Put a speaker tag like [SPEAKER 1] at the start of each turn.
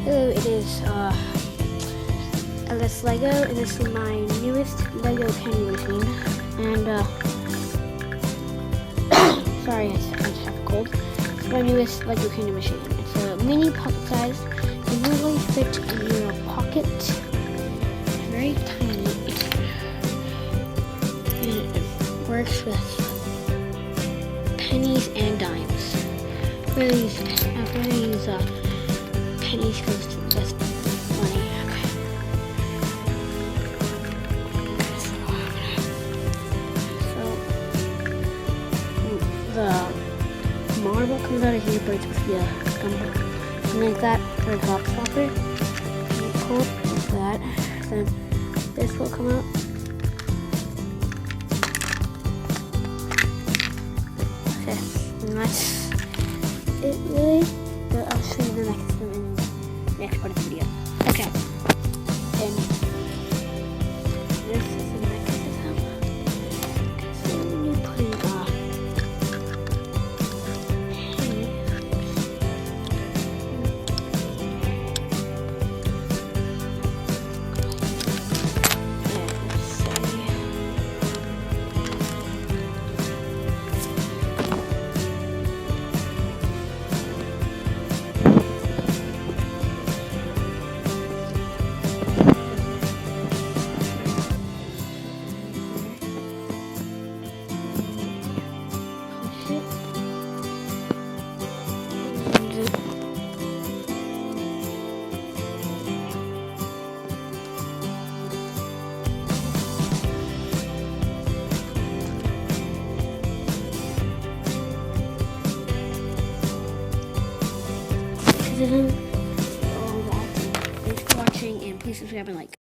[SPEAKER 1] Hello, it is LS Lego, and this is my newest Lego penny machine. And sorry, I just have a cold. It's my newest Lego penny machine. It's a mini pocket size. It can really fit in your pocket. It's very tiny, and it works with pennies and dimes. I'm gonna use pennies because it's the best money. Okay. So the marble comes out of here, but it's with the Gumball. And like that for a top stopper. You pull it like that. Then this will come out. Okay, and that's it really. But I'll show you the mechanism in the next part of the video. Okay. And this is the mechanism. Okay, so when you put in all that. Thanks for watching, and please subscribe and like.